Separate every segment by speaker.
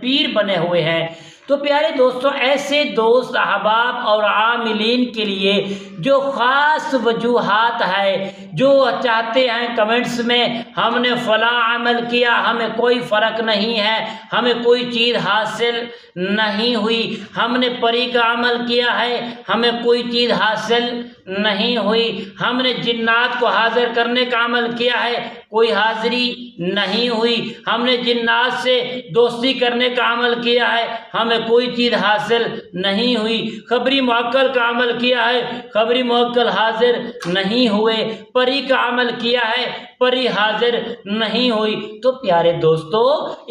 Speaker 1: پیر بنے ہوئے ہیں، تو پیارے دوستوں، ایسے دوست احباب اور عاملین کے لیے جو خاص وجوہات ہے، جو چاہتے ہیں کمنٹس میں ہم نے فلاں عمل کیا، ہمیں کوئی فرق نہیں ہے، ہمیں کوئی چیز حاصل نہیں ہوئی، ہم نے پری کا عمل کیا ہے، ہمیں کوئی چیز حاصل نہیں ہوئی، ہم نے جنات کو حاضر کرنے کا عمل کیا ہے، کوئی حاضری نہیں ہوئی، ہم نے جنات سے دوستی کرنے کا عمل کیا ہے، ہمیں کوئی چیز حاصل نہیں ہوئی، خبری موکل کا عمل کیا ہے، خبری موکل حاضر نہیں ہوئے، پری کا عمل کیا ہے، پری حاضر نہیں ہوئی۔ تو پیارے دوستو،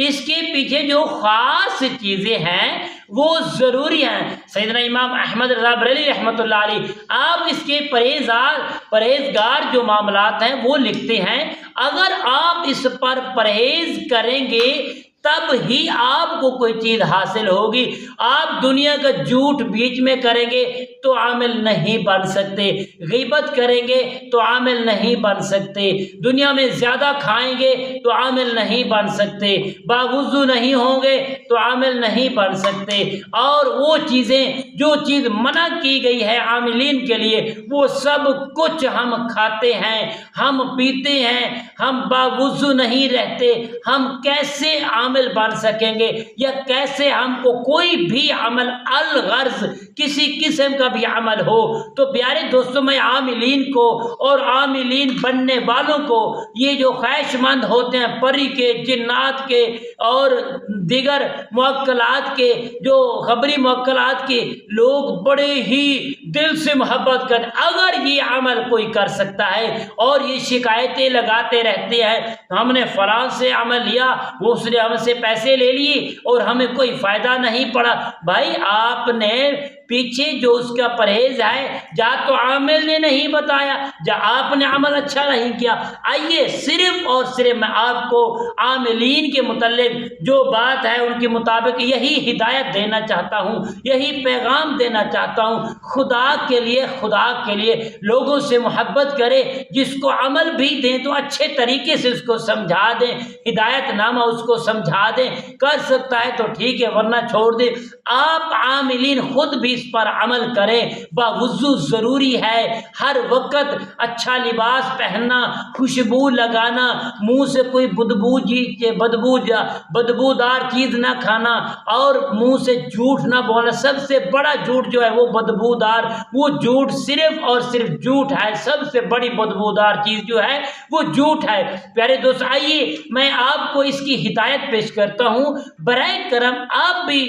Speaker 1: اس کے پیچھے جو خاص چیزیں ہیں وہ ضروری ہیں۔ سیدنا امام احمد رضا بریلوی رحمۃ اللہ علیہ، آپ اس کے پرہیزگار جو معاملات ہیں وہ لکھتے ہیں، اگر آپ اس پر پرہیز کریں گے تب ہی آپ کو کوئی چیز حاصل ہوگی۔ آپ دنیا کا جھوٹ بیچ میں کریں گے تو عامل نہیں بن سکتے، غیبت کریں گے تو عامل نہیں بن سکتے، دنیا میں زیادہ کھائیں گے تو عامل نہیں بن سکتے، باوضو نہیں ہوں گے تو عامل نہیں بن سکتے، اور وہ چیزیں جو چیز منع کی گئی ہے عاملین کے لیے وہ سب کچھ ہم کھاتے ہیں، ہم پیتے ہیں، ہم باوضو نہیں رہتے، ہم کیسے عامل بن سکیں گے، یا کیسے ہم کو کوئی بھی عمل الغرض کسی قسم کا بھی عمل ہو۔ تو پیارے دوستوں، میں عاملین کو اور عاملین بننے والوں کو، یہ جو خواہش مند ہوتے ہیں پری کے، جنات کے اور دیگر موکلات کے، جو خبری موکلات کے لوگ بڑے ہی دل سے محبت کرتے، اگر یہ عمل کوئی کر سکتا ہے اور یہ شکایتیں لگاتے رہتے ہیں ہم نے فلاں سے عمل لیا، وہ اس نے ہم سے پیسے لے لیے اور ہمیں کوئی فائدہ نہیں پڑا، بھائی آپ نے پیچھے جو اس کا پرہیز ہے، جا تو عامل نے نہیں بتایا، جا آپ نے عمل اچھا نہیں کیا۔ آئیے صرف اور صرف میں آپ کو عاملین کے متعلق جو بات ہے ان کے مطابق یہی ہدایت دینا چاہتا ہوں، یہی پیغام دینا چاہتا ہوں۔ خدا کے لیے لوگوں سے محبت کرے، جس کو عمل بھی دیں تو اچھے طریقے سے اس کو سمجھا دیں، ہدایت نامہ اس کو سمجھا دیں، کر سکتا ہے تو ٹھیک ہے ورنہ چھوڑ دیں۔ آپ عاملین خود بھی اس پر عمل کریں۔ باوضو ضروری ہے، ہر وقت اچھا لباس پہننا، خوشبو لگانا، منہ سے کوئی بدبودار چیز نہ کھانا، اور منہ سے جھوٹ نہ بولنا۔ سب سے بڑا جھوٹ جو ہے وہ بدبودار، وہ جھوٹ صرف اور صرف جھوٹ ہے، سب سے بڑی بدبودار چیز جو ہے وہ جھوٹ ہے۔ پیارے دوست، آئیے میں آپ کو اس کی ہدایت پیش کرتا ہوں۔ برائے کرم آپ بھی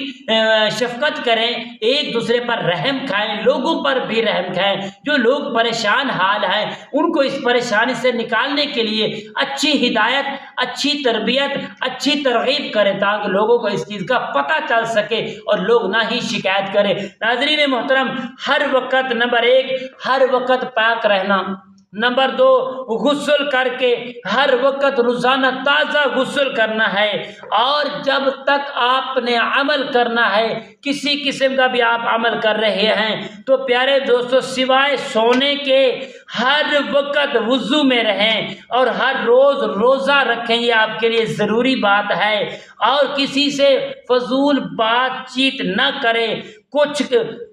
Speaker 1: شفقت کریں، ایک دوسرے پر رحم کھائیں، لوگوں پر بھی رحم کھائیں، جو لوگ پریشان حال ہیں ان کو اس پریشانی سے نکالنے کے لیے اچھی ہدایت، اچھی تربیت، اچھی ترغیب کریں تاکہ لوگوں کو اس چیز کا پتہ چل سکے اور لوگ نہ ہی شکایت کریں۔ ناظرین محترم، ہر وقت نمبر 1 ہر وقت پاک رہنا، نمبر 2 غسل کر کے ہر وقت روزانہ تازہ غسل کرنا ہے، اور جب تک آپ نے عمل کرنا ہے، کسی قسم کا بھی آپ عمل کر رہے ہیں تو پیارے دوستو سوائے سونے کے ہر وقت وضو میں رہیں، اور ہر روز روزہ رکھیں، یہ آپ کے لیے ضروری بات ہے، اور کسی سے فضول بات چیت نہ کریں۔ کچھ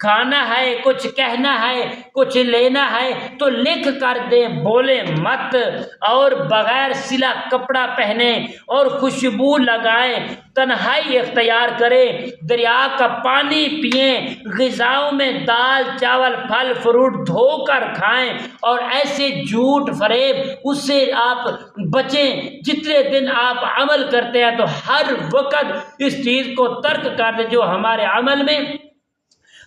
Speaker 1: کھانا ہے، کچھ کہنا ہے، کچھ لینا ہے تو لکھ کر دیں، بولیں مت، اور بغیر سلا کپڑا پہنے اور خوشبو لگائیں، تنہائی اختیار کریں، دریا کا پانی پئیں، غذاؤں میں دال چاول پھل فروٹ دھو کر کھائیں، اور ایسے جھوٹ فریب اس سے آپ بچیں۔ جتنے دن آپ عمل کرتے ہیں تو ہر وقت اس چیز کو ترک کر دیں جو ہمارے عمل میں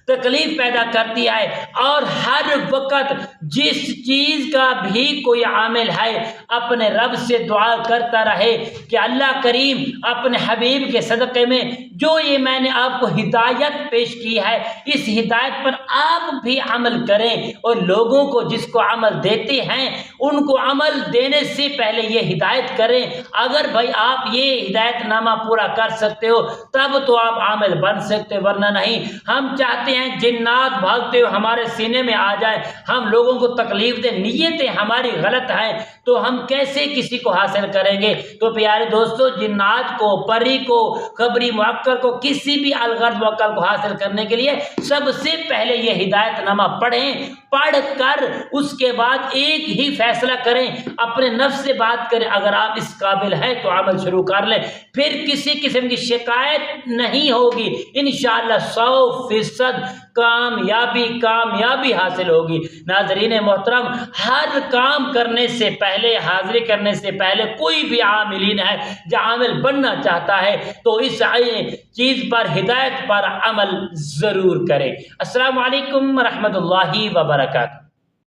Speaker 1: تکلیف پیدا کرتی ہے، اور ہر وقت جس چیز کا بھی کوئی عامل ہے اپنے رب سے دعا کرتا رہے کہ اللہ کریم اپنے حبیب کے صدقے میں جو یہ میں نے آپ کو ہدایت پیش کی ہے اس ہدایت پر آپ بھی عمل کریں، اور لوگوں کو جس کو عمل دیتے ہیں ان کو عمل دینے سے پہلے یہ ہدایت کریں۔ اگر بھائی آپ یہ ہدایت نامہ پورا کر سکتے ہو تب تو آپ عامل بن سکتے، ورنہ نہیں۔ ہم چاہتے ہیں ہیں جنات بھاگتے ہوئے ہمارے سینے میں آ جائیں، ہم لوگوں کو تکلیف دیں، نیتیں ہماری غلط ہیں، تو ہم کیسے کسی کو حاصل کریں گے؟ تو پیارے دوستو، جنات کو، پری کو، خبری موکل کو، کسی بھی الغرض موکل کو حاصل کرنے کے لیے سب سے پہلے یہ ہدایت نامہ پڑھیں، پڑھ کر اس کے بعد ایک ہی فیصلہ کریں، اپنے نفس سے بات کریں، اگر آپ اس قابل ہیں تو عمل شروع کر لیں، پھر کسی قسم کی شکایت نہیں ہوگی، انشاءاللہ 100% کامیابی حاصل ہوگی۔ ناظرین محترم، ہر کام کرنے سے پہلے، حاضری کرنے سے پہلے، کوئی بھی عاملین ہے جو عامل بننا چاہتا ہے تو اس چیز پر، ہدایت پر عمل ضرور کرے۔ السلام علیکم ورحمۃ اللہ وبرکاتہ۔